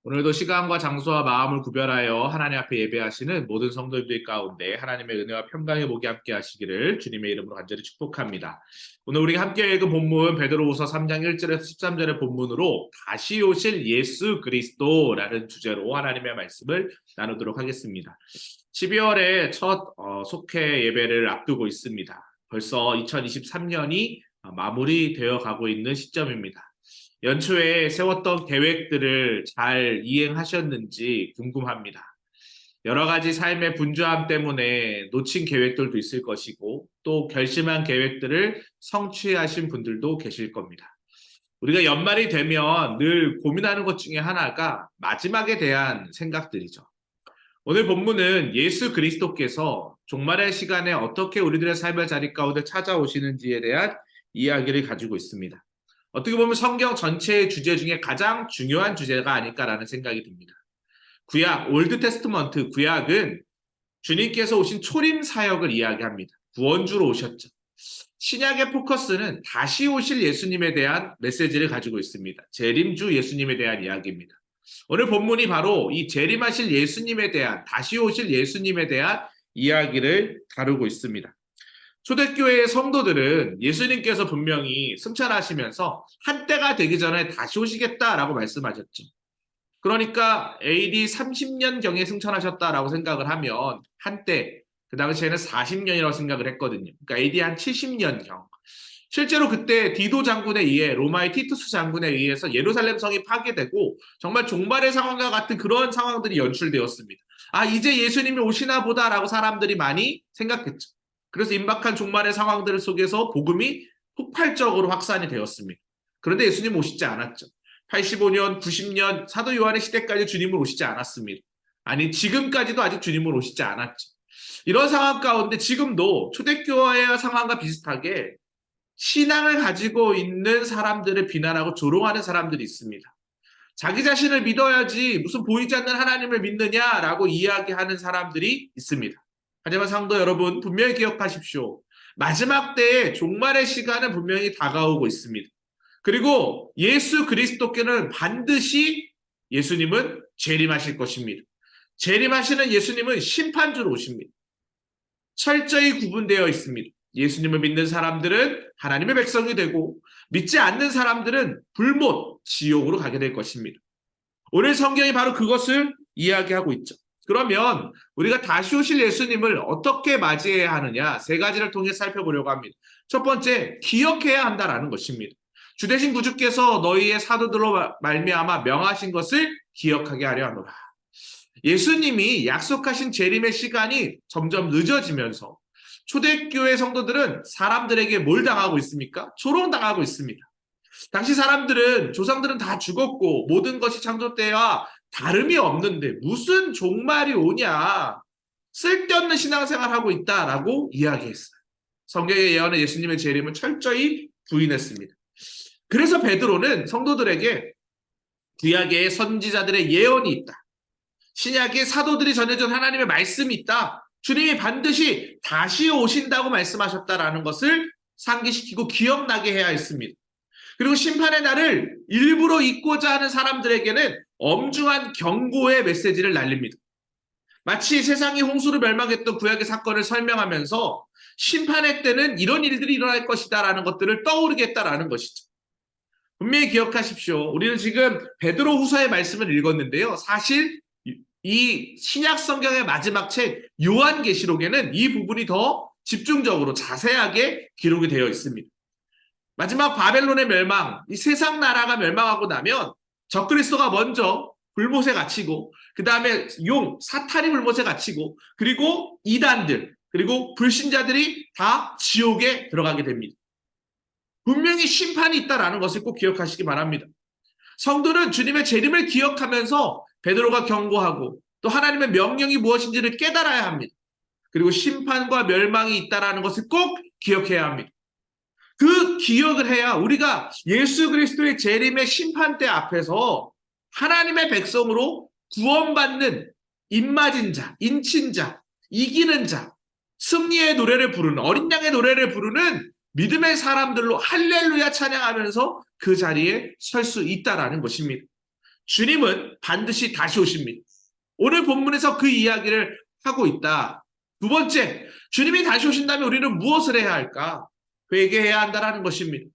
오늘도 시간과 장소와 마음을 구별하여 하나님 앞에 예배하시는 모든 성도들 가운데 하나님의 은혜와 평강의 복이 함께 하시기를 주님의 이름으로 간절히 축복합니다. 오늘 우리가 함께 읽은 본문 베드로후서 3장 1절에서 13절의 본문으로 다시 오실 예수 그리스도라는 주제로 하나님의 말씀을 나누도록 하겠습니다. 12월에 첫 속회 예배를 앞두고 있습니다. 벌써 2023년이 마무리되어 가고 있는 시점입니다. 연초에 세웠던 계획들을 잘 이행하셨는지 궁금합니다. 여러 가지 삶의 분주함 때문에 놓친 계획들도 있을 것이고 또 결심한 계획들을 성취하신 분들도 계실 겁니다. 우리가 연말이 되면 늘 고민하는 것 중에 하나가 마지막에 대한 생각들이죠. 오늘 본문은 예수 그리스도께서 종말의 시간에 어떻게 우리들의 삶의 자리 가운데 찾아오시는지에 대한 이야기를 가지고 있습니다. 어떻게 보면 성경 전체의 주제 중에 가장 중요한 주제가 아닐까라는 생각이 듭니다. 구약, 올드 테스트먼트, 구약은 주님께서 오신 초림 사역을 이야기합니다. 구원주로 오셨죠. 신약의 포커스는 다시 오실 예수님에 대한 메시지를 가지고 있습니다. 재림주 예수님에 대한 이야기입니다. 오늘 본문이 바로 이 재림하실 예수님에 대한, 다시 오실 예수님에 대한 이야기를 다루고 있습니다. 초대교회의 성도들은 예수님께서 분명히 승천하시면서 한때가 되기 전에 다시 오시겠다라고 말씀하셨죠. 그러니까 AD 30년경에 승천하셨다라고 생각을 하면 한때, 그 당시에는 40년이라고 생각을 했거든요. 그러니까 AD 한 70년경. 실제로 그때 디도 장군에 의해, 로마의 티투스 장군에 의해서 예루살렘 성이 파괴되고 정말 종말의 상황과 같은 그런 상황들이 연출되었습니다. 아, 이제 예수님이 오시나 보다라고 사람들이 많이 생각했죠. 그래서 임박한 종말의 상황들 속에서 복음이 폭발적으로 확산이 되었습니다. 그런데 예수님 오시지 않았죠. 85년, 90년 사도 요한의 시대까지 주님을 오시지 않았습니다. 아니, 지금까지도 아직 주님을 오시지 않았죠. 이런 상황 가운데 지금도 초대교회의 상황과 비슷하게 신앙을 가지고 있는 사람들을 비난하고 조롱하는 사람들이 있습니다. 자기 자신을 믿어야지 무슨 보이지 않는 하나님을 믿느냐라고 이야기하는 사람들이 있습니다. 하지만 성도 여러분, 분명히 기억하십시오. 마지막 때에 종말의 시간은 분명히 다가오고 있습니다. 그리고 예수 그리스도께는 반드시 예수님은 재림하실 것입니다. 재림하시는 예수님은 심판주로 오십니다. 철저히 구분되어 있습니다. 예수님을 믿는 사람들은 하나님의 백성이 되고 믿지 않는 사람들은 불못, 지옥으로 가게 될 것입니다. 오늘 성경이 바로 그것을 이야기하고 있죠. 그러면 우리가 다시 오실 예수님을 어떻게 맞이해야 하느냐, 세 가지를 통해 살펴보려고 합니다. 첫 번째, 기억해야 한다라는 것입니다. 주대신 구주께서 너희의 사도들로 말미암아 명하신 것을 기억하게 하려 하노라. 예수님이 약속하신 재림의 시간이 점점 늦어지면서 초대교회 성도들은 사람들에게 뭘 당하고 있습니까? 조롱당하고 있습니다. 당시 사람들은, 조상들은 다 죽었고 모든 것이 창조 때와 다름이 없는데 무슨 종말이 오냐, 쓸데없는 신앙생활하고 있다라고 이야기했어요. 성경에 예언한 예수님의 재림을 철저히 부인했습니다. 그래서 베드로는 성도들에게 구약의 선지자들의 예언이 있다, 신약의 사도들이 전해준 하나님의 말씀이 있다, 주님이 반드시 다시 오신다고 말씀하셨다라는 것을 상기시키고 기억나게 해야 했습니다. 그리고 심판의 날을 일부러 잊고자 하는 사람들에게는 엄중한 경고의 메시지를 날립니다. 마치 세상이 홍수로 멸망했던 구약의 사건을 설명하면서 심판의 때는 이런 일들이 일어날 것이다라는 것들을 떠오르게 했다라는 것이죠. 분명히 기억하십시오. 우리는 지금 베드로 후서의 말씀을 읽었는데요. 사실 이 신약 성경의 마지막 책 요한계시록에는 이 부분이 더 집중적으로 자세하게 기록이 되어 있습니다. 마지막 바벨론의 멸망, 이 세상 나라가 멸망하고 나면 적그리스도가 먼저 불못에 갇히고, 그 다음에 사탄이 불못에 갇히고, 그리고 이단들, 그리고 불신자들이 다 지옥에 들어가게 됩니다. 분명히 심판이 있다라는 것을 꼭 기억하시기 바랍니다. 성도는 주님의 재림을 기억하면서 베드로가 경고하고 또 하나님의 명령이 무엇인지를 깨달아야 합니다. 그리고 심판과 멸망이 있다라는 것을 꼭 기억해야 합니다. 그 기억을 해야 우리가 예수 그리스도의 재림의 심판대 앞에서 하나님의 백성으로 구원받는 입맞은 자, 인친 자, 이기는 자, 승리의 노래를 부르는, 어린 양의 노래를 부르는 믿음의 사람들로 할렐루야 찬양하면서 그 자리에 설 수 있다라는 것입니다. 주님은 반드시 다시 오십니다. 오늘 본문에서 그 이야기를 하고 있다. 두 번째, 주님이 다시 오신다면 우리는 무엇을 해야 할까? 회개해야 한다는 것입니다.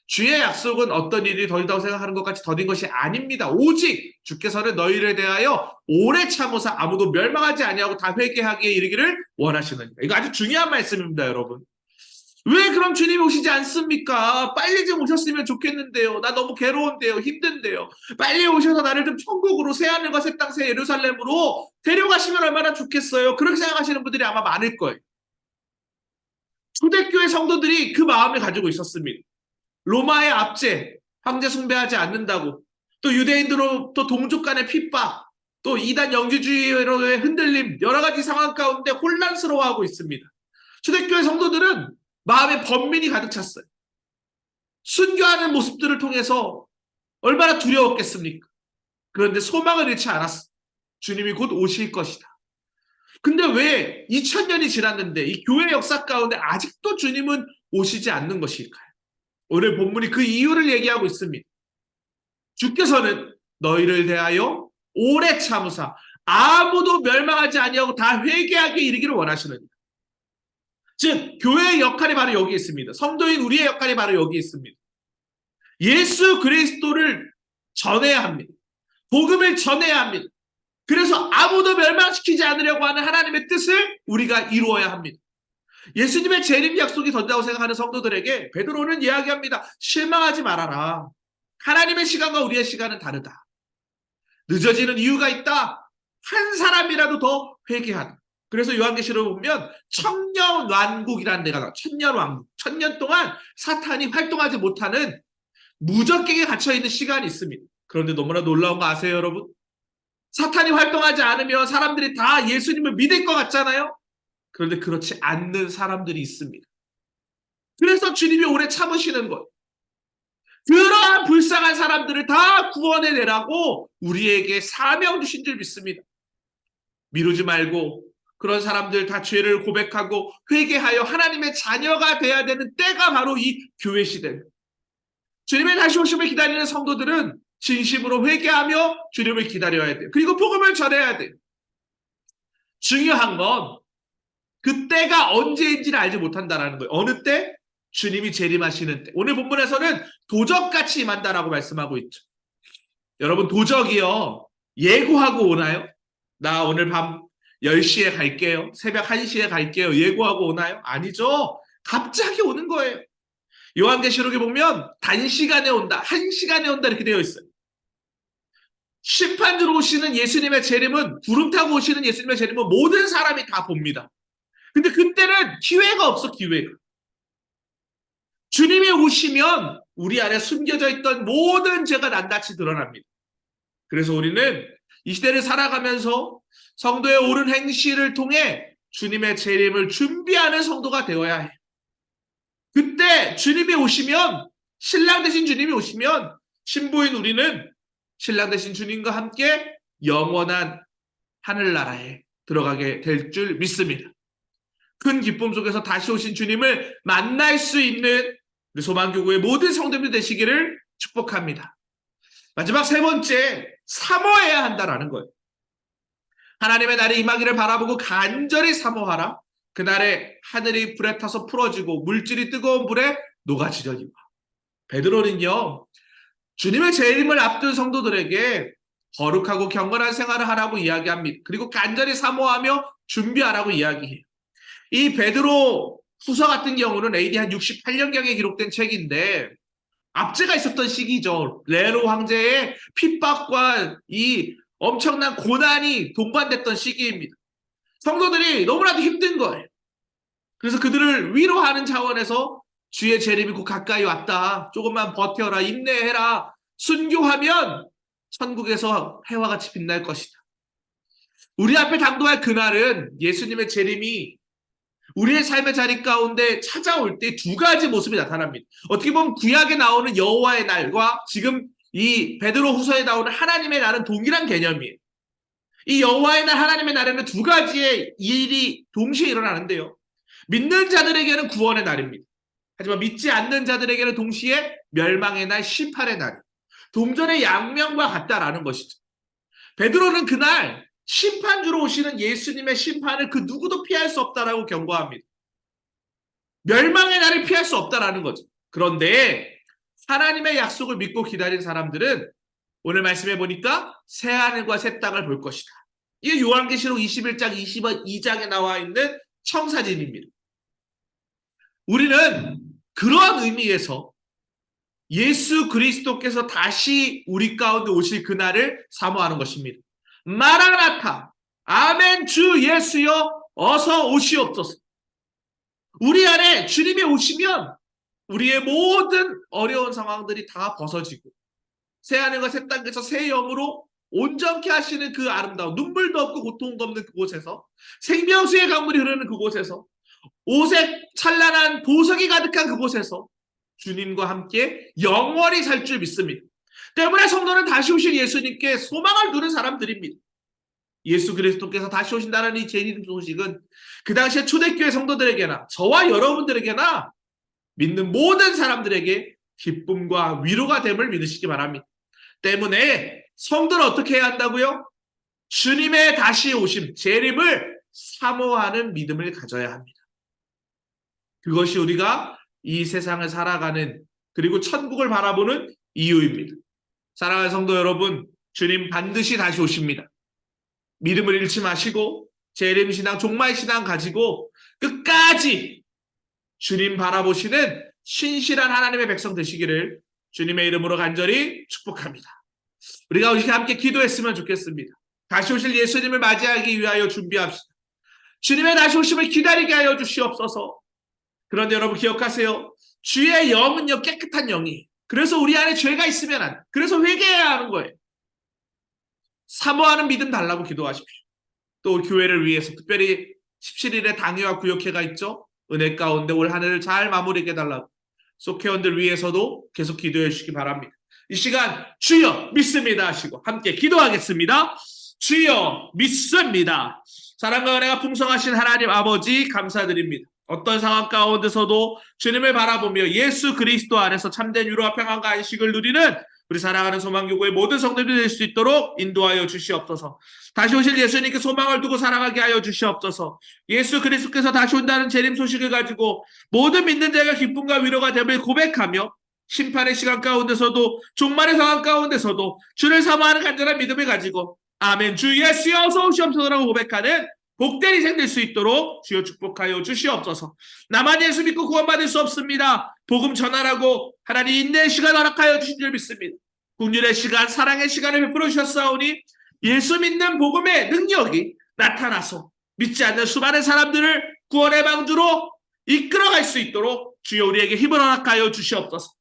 주의 약속은 어떤 일이 더디다고 생각하는 것 같이 더딘 것이 아닙니다. 오직 주께서는 너희를 대하여 오래 참으사 아무도 멸망하지 아니하고 다 회개하기에 이르기를 원하시느니라. 이거 아주 중요한 말씀입니다, 여러분. 왜 그럼 주님이 오시지 않습니까? 빨리 좀 오셨으면 좋겠는데요. 나 너무 괴로운데요. 힘든데요. 빨리 오셔서 나를 좀 천국으로 새하늘과 새 땅 새 예루살렘으로 데려가시면 얼마나 좋겠어요. 그렇게 생각하시는 분들이 아마 많을 거예요. 초대교회 성도들이 그 마음을 가지고 있었습니다. 로마의 압제, 황제 숭배하지 않는다고, 또 유대인들로부터 동족 간의 핍박, 또 이단 영지주의로의 흔들림, 여러 가지 상황 가운데 혼란스러워하고 있습니다. 초대교회 성도들은 마음에 번민이 가득 찼어요. 순교하는 모습들을 통해서 얼마나 두려웠겠습니까? 그런데 소망을 잃지 않았어. 주님이 곧 오실 것이다. 근데 왜 2000년이 지났는데 이 교회 역사 가운데 아직도 주님은 오시지 않는 것일까요? 오늘 본문이 그 이유를 얘기하고 있습니다. 주께서는 너희를 대하여 오래 참으사 아무도 멸망하지 아니하고 다 회개하게 이르기를 원하시느니라. 즉 교회의 역할이 바로 여기 있습니다. 성도인 우리의 역할이 바로 여기 있습니다. 예수 그리스도를 전해야 합니다. 복음을 전해야 합니다. 그래서 아무도 멸망시키지 않으려고 하는 하나님의 뜻을 우리가 이루어야 합니다. 예수님의 재림 약속이 던다고 생각하는 성도들에게 베드로는 이야기합니다. 실망하지 말아라. 하나님의 시간과 우리의 시간은 다르다. 늦어지는 이유가 있다. 한 사람이라도 더 회개하다. 그래서 요한계시록을 보면 천년왕국이라는 데가 나와요. 천년왕국. 1000년 동안 사탄이 활동하지 못하는 무적객에 갇혀있는 시간이 있습니다. 그런데 너무나 놀라운 거 아세요, 여러분? 사탄이 활동하지 않으면 사람들이 다 예수님을 믿을 것 같잖아요? 그런데 그렇지 않는 사람들이 있습니다. 그래서 주님이 오래 참으시는 거예요. 그러한 불쌍한 사람들을 다 구원해내라고 우리에게 사명 주신 줄 믿습니다. 미루지 말고 그런 사람들 다 죄를 고백하고 회개하여 하나님의 자녀가 돼야 되는 때가 바로 이 교회 시대입니다. 주님의 다시 오심을 기다리는 성도들은 진심으로 회개하며 주님을 기다려야 돼요. 그리고 복음을 전해야 돼요. 중요한 건 그 때가 언제인지를 알지 못한다는 거예요. 어느 때? 주님이 재림하시는 때. 오늘 본문에서는 도적같이 임한다라고 말씀하고 있죠. 여러분 도적이요. 예고하고 오나요? 나 오늘 밤 10시에 갈게요. 새벽 1시에 갈게요. 예고하고 오나요? 아니죠. 갑자기 오는 거예요. 요한계시록에 보면 단시간에 온다. 1시간에 온다 이렇게 되어 있어요. 심판주로 오시는 예수님의 재림은 구름 타고 오시는 예수님의 재림은 모든 사람이 다 봅니다. 근데 그때는 기회가 없어. 기회가. 주님이 오시면 우리 안에 숨겨져 있던 모든 죄가 낱낱이 드러납니다. 그래서 우리는 이 시대를 살아가면서 성도의 옳은 행실을 통해 주님의 재림을 준비하는 성도가 되어야 해. 그때 주님이 오시면 신랑 되신 주님이 오시면 신부인 우리는 신랑 되신 주님과 함께 영원한 하늘나라에 들어가게 될 줄 믿습니다. 큰 기쁨 속에서 다시 오신 주님을 만날 수 있는 우리 소망교구의 모든 성도들 되시기를 축복합니다. 마지막 세 번째, 사모해야 한다라는 거예요. 하나님의 날이 임하기를 바라보고 간절히 사모하라. 그날에 하늘이 불에 타서 풀어지고 물질이 뜨거운 불에 녹아지려니와. 베드로는요, 주님의 재림을 앞둔 성도들에게 거룩하고 경건한 생활을 하라고 이야기합니다. 그리고 간절히 사모하며 준비하라고 이야기해요. 이 베드로 후서 같은 경우는 AD 한 68년경에 기록된 책인데 압제가 있었던 시기죠. 네로 황제의 핍박과 이 엄청난 고난이 동반됐던 시기입니다. 성도들이 너무나도 힘든 거예요. 그래서 그들을 위로하는 차원에서 주의 재림이 곧 가까이 왔다. 조금만 버텨라. 인내해라. 순교하면 천국에서 해와 같이 빛날 것이다. 우리 앞에 당도할 그날은 예수님의 재림이 우리의 삶의 자리 가운데 찾아올 때 두 가지 모습이 나타납니다. 어떻게 보면 구약에 나오는 여호와의 날과 지금 이 베드로 후서에 나오는 하나님의 날은 동일한 개념이에요. 이 여호와의 날, 하나님의 날에는 두 가지의 일이 동시에 일어나는데요. 믿는 자들에게는 구원의 날입니다. 하지만 믿지 않는 자들에게는 동시에 멸망의 날, 심판의 날. 동전의 양면과 같다라는 것이죠. 베드로는 그날 심판주로 오시는 예수님의 심판을 그 누구도 피할 수 없다라고 경고합니다. 멸망의 날을 피할 수 없다라는 거죠. 그런데 하나님의 약속을 믿고 기다린 사람들은 오늘 말씀해 보니까 새 하늘과 새 땅을 볼 것이다. 이게 요한계시록 21장 22장에 나와 있는 청사진입니다. 우리는 그러한 의미에서 예수 그리스도께서 다시 우리 가운데 오실 그날을 사모하는 것입니다. 마라나타, 아멘, 주 예수여 어서 오시옵소서. 우리 안에 주님이 오시면 우리의 모든 어려운 상황들이 다 벗어지고 새하늘과 새 땅에서 새 영으로 온전케 하시는 그 아름다운, 눈물도 없고 고통도 없는 그곳에서, 생명수의 강물이 흐르는 그곳에서, 오색 찬란한 보석이 가득한 그곳에서 주님과 함께 영원히 살 줄 믿습니다. 때문에 성도는 다시 오실 예수님께 소망을 두는 사람들입니다. 예수 그리스도께서 다시 오신다는 이 재림 소식은 그 당시에 초대교회 성도들에게나 저와 여러분들에게나 믿는 모든 사람들에게 기쁨과 위로가 됨을 믿으시기 바랍니다. 때문에 성도는 어떻게 해야 한다고요? 주님의 다시 오심, 재림을 사모하는 믿음을 가져야 합니다. 그것이 우리가 이 세상을 살아가는, 그리고 천국을 바라보는 이유입니다. 사랑하는 성도 여러분, 주님 반드시 다시 오십니다. 믿음을 잃지 마시고 재림신앙, 종말신앙 가지고 끝까지 주님 바라보시는 신실한 하나님의 백성 되시기를 주님의 이름으로 간절히 축복합니다. 우리가 이렇게 함께 기도했으면 좋겠습니다. 다시 오실 예수님을 맞이하기 위하여 준비합시다. 주님의 다시 오심을 기다리게 하여 주시옵소서. 그런데 여러분 기억하세요. 주의 영은요 깨끗한 영이에요. 그래서 우리 안에 죄가 있으면 안 돼. 그래서 회개해야 하는 거예요. 사모하는 믿음 달라고 기도하십시오. 또 우리 교회를 위해서 특별히 17일에 당회와 구역회가 있죠. 은혜 가운데 올 한 해를 잘 마무리게 해달라고 속회원들 위해서도 계속 기도해 주시기 바랍니다. 이 시간 주여 믿습니다 하시고 함께 기도하겠습니다. 주여 믿습니다. 사랑과 은혜가 풍성하신 하나님 아버지 감사드립니다. 어떤 상황 가운데서도 주님을 바라보며 예수 그리스도 안에서 참된 위로와 평안과 안식을 누리는 우리 사랑하는 소망교구의 모든 성도들이 될 수 있도록 인도하여 주시옵소서. 다시 오실 예수님께 소망을 두고 살아가게 하여 주시옵소서. 예수 그리스도께서 다시 온다는 재림 소식을 가지고 모든 믿는 자가 기쁨과 위로가 됨을 고백하며 심판의 시간 가운데서도 종말의 상황 가운데서도 주를 사모하는 간절한 믿음을 가지고 아멘 주 예수여 어서 오시옵소서라고 고백하는 복된 인생 될 수 있도록 주여 축복하여 주시옵소서. 나만 예수 믿고 구원받을 수 없습니다. 복음 전하라고 하나님 인내의 시간 허락하여 주신 줄 믿습니다. 긍휼의 시간, 사랑의 시간을 베풀어 주셨사오니 예수 믿는 복음의 능력이 나타나서 믿지 않는 수많은 사람들을 구원의 방주로 이끌어갈 수 있도록 주여 우리에게 힘을 허락하여 주시옵소서.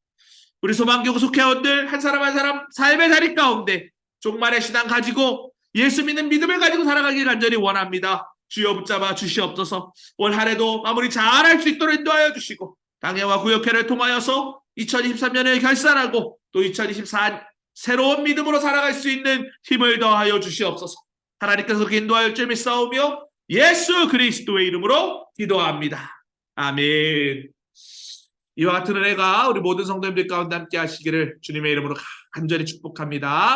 우리 소망교구 속회원들 한 사람 한 사람 삶의 자리 가운데 종말의 신앙 가지고 예수 믿는 믿음을 가지고 살아가길 간절히 원합니다. 주여 붙잡아 주시옵소서. 올 한 해도 마무리 잘할 수 있도록 인도하여 주시고 당회와 구역회를 통하여서 2023년을 결산하고 또 2024년 새로운 믿음으로 살아갈 수 있는 힘을 더하여 주시옵소서. 하나님께서 그렇게 인도하여 줄 믿사오며 예수 그리스도의 이름으로 기도합니다. 아멘. 이와 같은 은혜가 우리 모든 성도님들 가운데 함께 하시기를 주님의 이름으로 간절히 축복합니다.